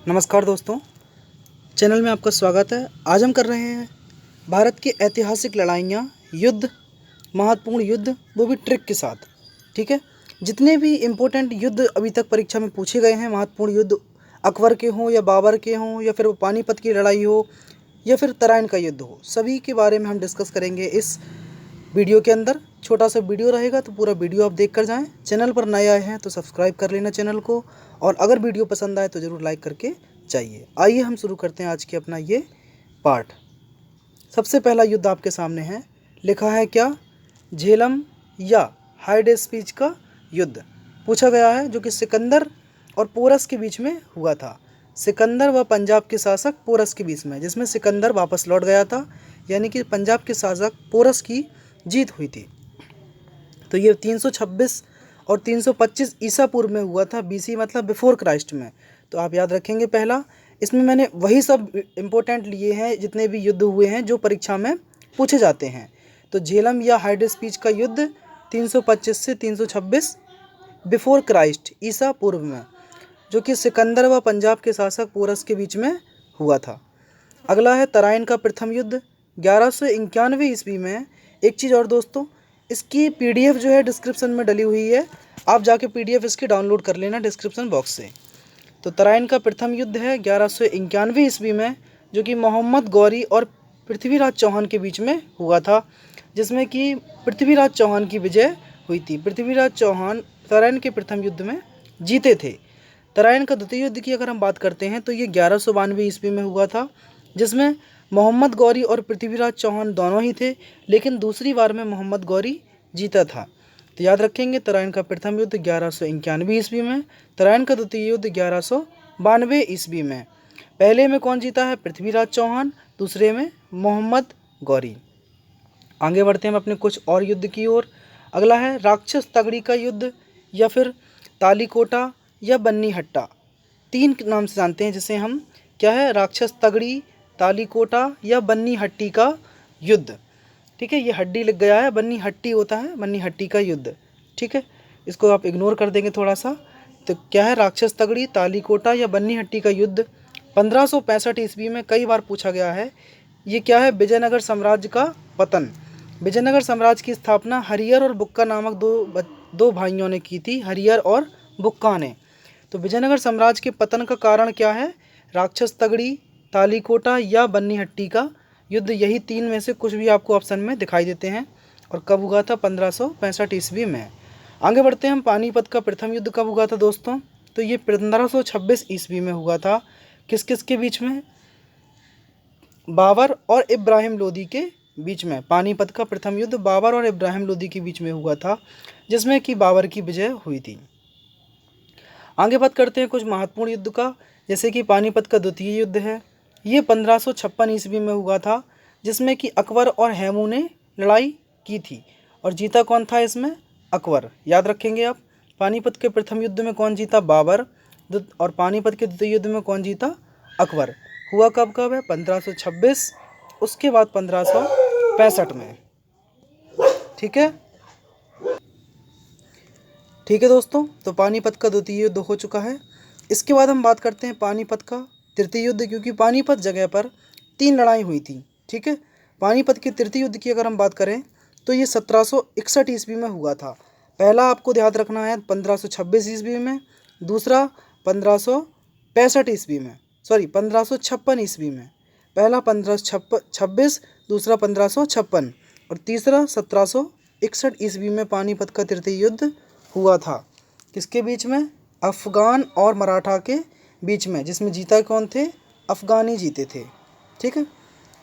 नमस्कार दोस्तों, चैनल में आपका स्वागत है। आज हम कर रहे हैं भारत की ऐतिहासिक लड़ाइयाँ, युद्ध, महत्वपूर्ण युद्ध, वो भी ट्रिक के साथ। ठीक है, जितने भी इम्पोर्टेंट युद्ध अभी तक परीक्षा में पूछे गए हैं, महत्वपूर्ण युद्ध, अकबर के हों या बाबर के हों या फिर वो पानीपत की लड़ाई हो या फिर तराइन का युद्ध हो, सभी के बारे में हम डिस्कस करेंगे इस वीडियो के अंदर। छोटा सा वीडियो रहेगा तो पूरा वीडियो आप देख कर जाएं। चैनल पर नए आए हैं तो सब्सक्राइब कर लेना चैनल को, और अगर वीडियो पसंद आए तो ज़रूर लाइक करके जाइए। आइए हम शुरू करते हैं आज के अपना ये पार्ट। सबसे पहला युद्ध आपके सामने है, लिखा है क्या? झेलम या हाइडेस्पीच का युद्ध पूछा गया है, जो कि सिकंदर और पोरस के बीच में हुआ था। सिकंदर व पंजाब के शासक पोरस के बीच में, जिसमें सिकंदर वापस लौट गया था, यानी कि पंजाब के शासक पोरस की जीत हुई थी। तो ये 326 और 325 ईसा पूर्व में हुआ था। बीसी मतलब बिफोर क्राइस्ट में। तो आप याद रखेंगे पहला। इसमें मैंने वही सब इम्पोर्टेंट लिए हैं जितने भी युद्ध हुए हैं जो परीक्षा में पूछे जाते हैं। तो झेलम या हाइडेस्पीच का युद्ध 325 से 326 बिफोर क्राइस्ट, ईसा पूर्व में, जो कि सिकंदर व पंजाब के शासक पोरस के बीच में हुआ था। अगला है तराइन का प्रथम युद्ध 1191 ईस्वी में। एक चीज़ और दोस्तों, इसकी पीडीएफ जो है डिस्क्रिप्शन में डली हुई है, आप जाके पीडीएफ इसकी डाउनलोड कर लेना डिस्क्रिप्शन बॉक्स से। तो तराइन का प्रथम युद्ध है 1191 ईस्वी में, जो कि मोहम्मद गौरी और पृथ्वीराज चौहान के बीच में हुआ था, जिसमें कि पृथ्वीराज चौहान की विजय हुई थी। पृथ्वीराज चौहान तराइन के प्रथम युद्ध में जीते थे। तराइन का द्वितीय युद्ध की अगर हम बात करते हैं तो ये 1192 ईस्वी में हुआ था, जिसमेम मोहम्मद गौरी और पृथ्वीराज चौहान दोनों ही थे, लेकिन दूसरी बार में मोहम्मद गौरी जीता था। तो याद रखेंगे, तराइन का प्रथम युद्ध 1191 ईस्वी में, तराइन का द्वितीय युद्ध 1192 ईस्वी में। पहले में कौन जीता है? पृथ्वीराज चौहान, दूसरे में मोहम्मद गौरी। आगे बढ़ते हैं हम अपने कुछ और युद्ध की ओर। अगला है राक्षस तगड़ी का युद्ध, या फिर तालीकोटा या बन्नी हट्टा, तीन नाम से जानते हैं जिसे हम। क्या है? राक्षस तगड़ी, तालीकोटा या बन्नी हट्टी का युद्ध। ठीक है, ये हड्डी लग गया है, बन्नी हट्टी होता है, बन्नी हट्टी का युद्ध। ठीक है, इसको आप इग्नोर कर देंगे थोड़ा सा। तो क्या है? राक्षस तगड़ी, तालीकोटा या बन्नी हट्टी का युद्ध 1565 ईस्वी में कई बार पूछा गया है। ये क्या है? विजयनगर साम्राज्य का पतन। विजयनगर साम्राज्य की स्थापना हरियर और बुक्का नामक दो भाइयों ने की थी, हरियर और बुक्का ने। तो विजयनगर साम्राज्य के पतन का कारण क्या है? राक्षस तगड़ी, तालीकोटा या बन्नी हट्टी का युद्ध। यही तीन में से कुछ भी आपको ऑप्शन में दिखाई देते हैं। और कब हुआ था? 1565 ईस्वी में। आगे बढ़ते हैं हम। पानीपत का प्रथम युद्ध कब हुआ था दोस्तों? तो ये 1526 ईस्वी में हुआ था। किस किस के बीच में? बाबर और इब्राहिम लोदी के बीच में। पानीपत का प्रथम युद्ध बाबर और इब्राहिम लोदी के बीच में हुआ था, जिसमें कि बाबर की विजय हुई थी। आगे बात करते हैं कुछ महत्वपूर्ण युद्ध का, जैसे कि पानीपत का द्वितीय युद्ध है। ये 1556 ईस्वी में हुआ था, जिसमें कि अकबर और हैमू ने लड़ाई की थी। और जीता कौन था इसमें? अकबर। याद रखेंगे आप। पानीपत के प्रथम युद्ध में कौन जीता? बाबर। और पानीपत के द्वितीय युद्ध में कौन जीता? अकबर। हुआ कब कब है? 1526, उसके बाद 1565 में। ठीक है दोस्तों, तो पानीपत का द्वितीय युद्ध हो चुका है। इसके बाद हम बात करते हैं पानीपत का तृतीय युद्ध, क्योंकि पानीपत जगह पर 3 लड़ाई हुई थी। ठीक है, पानीपत के तृतीय युद्ध की अगर हम बात करें तो ये 1761 ईस्वी में हुआ था। पहला आपको ध्यान रखना है 1526 ईस्वी में, दूसरा 1565 ईस्वी में, 1556 ईस्वी में। पहला 1526, दूसरा 1556 और तीसरा 1761 ईस्वी में पानीपत का तृतीय युद्ध हुआ था। किसके बीच में? अफ़गान और मराठा के बीच में, जिसमें जीता कौन थे? अफ़गानी जीते थे। ठीक है,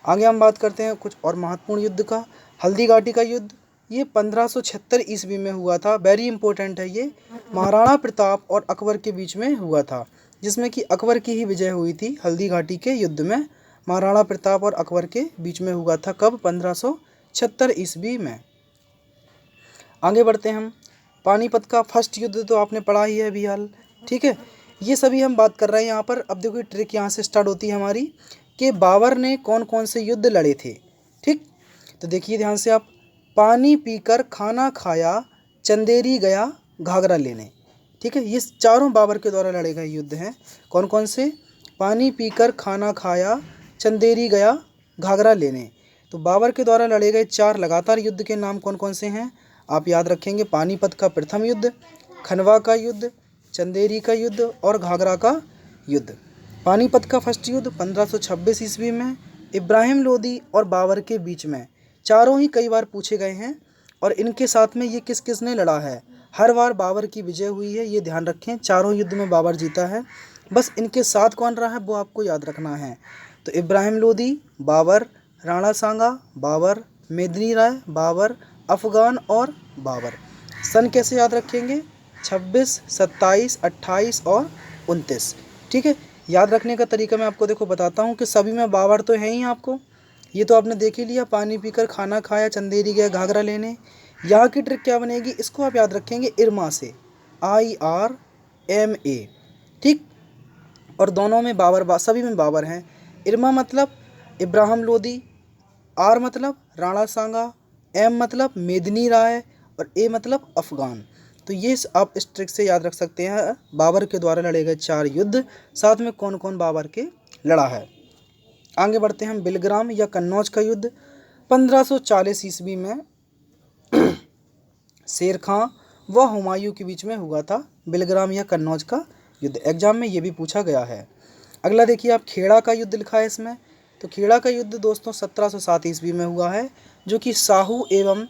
आगे हम बात करते हैं कुछ और महत्वपूर्ण युद्ध का। हल्दी घाटी का युद्ध, ये 1576 ईस्वी में हुआ था। वेरी इंपॉर्टेंट है ये। महाराणा प्रताप और अकबर के बीच में हुआ था, जिसमें कि अकबर की ही विजय हुई थी हल्दी घाटी के युद्ध में। महाराणा प्रताप और अकबर के बीच में हुआ था कब? 1576 ईस्वी में। आगे बढ़ते हैं हम। पानीपत का फर्स्ट युद्ध तो आपने पढ़ा ही है अभी हाल। ठीक है, ये सभी हम बात कर रहे हैं यहाँ पर। अब देखो ट्रिक यहाँ से स्टार्ट होती है हमारी, कि बाबर ने कौन कौन से युद्ध लड़े थे। ठीक, तो देखिए ध्यान से आप। पानी पीकर खाना खाया, चंदेरी गया घाघरा लेने। ठीक है, ये चारों बाबर के द्वारा लड़े गए युद्ध हैं। कौन कौन से? पानी पीकर खाना खाया, चंदेरी गया घाघरा लेने। तो बाबर के द्वारा लड़े गए 4 लगातार युद्ध के नाम कौन कौन से हैं? आप याद रखेंगे, पानीपत का प्रथम युद्ध, खनवा का युद्ध, चंदेरी का युद्ध और घाघरा का युद्ध। पानीपत का फर्स्ट युद्ध 1526 ईस्वी में इब्राहिम लोदी और बाबर के बीच में। चारों ही कई बार पूछे गए हैं और इनके साथ में ये किस किस ने लड़ा है। हर बार बाबर की विजय हुई है, ये ध्यान रखें। चारों युद्ध में बाबर जीता है, बस इनके साथ कौन रहा है वो आपको याद रखना है। तो इब्राहिम लोदी, बाबर, राणा सांगा, बाबर, मेदिनी राय, बाबर, अफगान और बाबर। सन कैसे याद रखेंगे? 26, 27, 28 और 29। ठीक है, याद रखने का तरीका मैं आपको देखो बताता हूँ कि सभी में बाबर तो है ही आपको, ये तो आपने देख ही लिया। पानी पीकर खाना खाया, चंदेरी गया घाघरा लेने। यहाँ की ट्रिक क्या बनेगी, इसको आप याद रखेंगे इरमा से, IRMA। ठीक, और दोनों में बाबर, सभी में बाबर हैं। इरमा मतलब इब्राहिम लोदी, R मतलब राणा सांगा, M मतलब मेदिनी राय और A मतलब अफगान। तो ये आप इस ट्रिक से याद रख सकते हैं, बाबर के द्वारा लड़े गए 4 युद्ध, साथ में कौन कौन बाबर के लड़ा है। आगे बढ़ते हैं। बिलग्राम या कन्नौज का युद्ध 1540 ईस्वी में शेर खां व हुमायूं के बीच में हुआ था। बिलग्राम या कन्नौज का युद्ध एग्जाम में ये भी पूछा गया है। अगला देखिए आप, खेड़ा का युद्ध लिखा है इसमें। तो खेड़ा का युद्ध दोस्तों 1707 ईस्वी में हुआ है, जो कि साहू एवं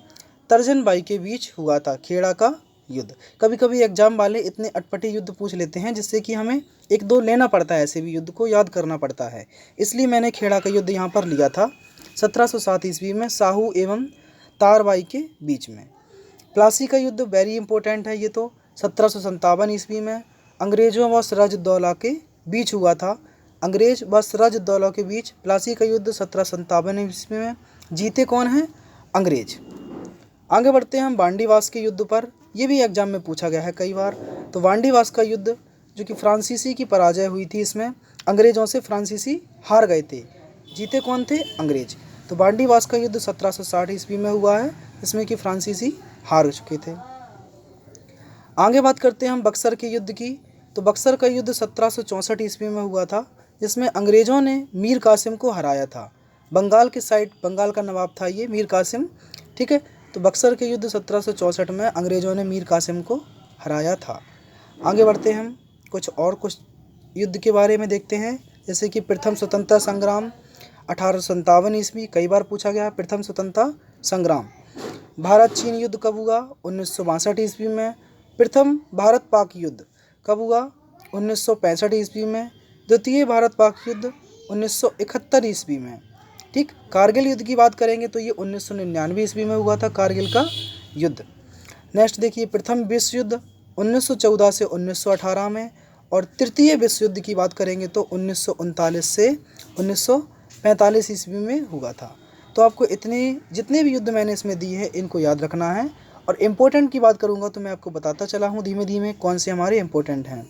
तर्जन बाई के बीच हुआ था। खेड़ा का युद्ध, कभी कभी एग्जाम वाले इतने अटपटे युद्ध पूछ लेते हैं जिससे कि हमें 1-2 लेना पड़ता है, ऐसे भी युद्ध को याद करना पड़ता है, इसलिए मैंने खेड़ा का युद्ध यहाँ पर लिया था 1707 ईस्वी में साहू एवं तारबाई के बीच में। प्लासी का युद्ध वेरी इंपॉर्टेंट है, ये तो 1757 ईस्वी में अंग्रेजों व सिराजुद्दौला के बीच हुआ था। अंग्रेज व सिराजुद्दौला के बीच प्लासी का युद्ध 1757 ईस्वी में। जीते कौन हैं? अंग्रेज। आगे बढ़ते हैं हम वांडीवास के युद्ध पर, ये भी एग्जाम में पूछा गया है कई बार। तो वांडीवास का युद्ध जो कि फ्रांसीसी की पराजय हुई थी, इसमें अंग्रेज़ों से फ्रांसीसी हार गए थे। जीते कौन थे? अंग्रेज। तो वांडीवास का युद्ध 1760 ईस्वी में हुआ है, इसमें कि फ्रांसीसी हार चुके थे। आगे बात करते हैं हम बक्सर के युद्ध की। तो बक्सर का युद्ध 1764 ईस्वी में हुआ था, जिसमें अंग्रेज़ों ने मीर कासिम को हराया था। बंगाल की साइड, बंगाल का नवाब था ये मीर कासिम। ठीक है, तो बक्सर के युद्ध 1764 में अंग्रेज़ों ने मीर कासिम को हराया था। आगे बढ़ते हैं हम कुछ युद्ध के बारे में देखते हैं, जैसे कि प्रथम स्वतंत्रता संग्राम 1857 ईस्वी, कई बार पूछा गया है प्रथम स्वतंत्रता संग्राम। भारत चीन युद्ध कब हुआ? 1962 ईस्वी में। प्रथम भारत पाक युद्ध कब हुआ? 1965 ईस्वी में। द्वितीय भारत पाक युद्ध 1971 ईस्वी में। ठीक, कारगिल युद्ध की बात करेंगे तो ये 1999 ईस्वी में हुआ था, कारगिल का युद्ध। नेक्स्ट देखिए, प्रथम विश्व युद्ध 1914 से 1918 में, और तृतीय विश्व युद्ध की बात करेंगे तो 1939 से 1945 ईस्वी में हुआ था। तो आपको जितने भी युद्ध मैंने इसमें दिए हैं इनको याद रखना है, और इम्पोर्टेंट की बात करूँगा तो मैं आपको बताता चला हूँ धीमे धीमे कौन से हमारे इम्पोर्टेंट हैं।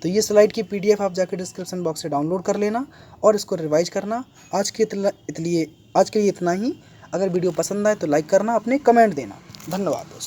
तो ये स्लाइड की PDF आप जाकर डिस्क्रिप्शन बॉक्स से डाउनलोड कर लेना और इसको रिवाइज करना। आज के लिए इतना ही। अगर वीडियो पसंद आए तो लाइक करना, अपने कमेंट देना। धन्यवाद दोस्तों।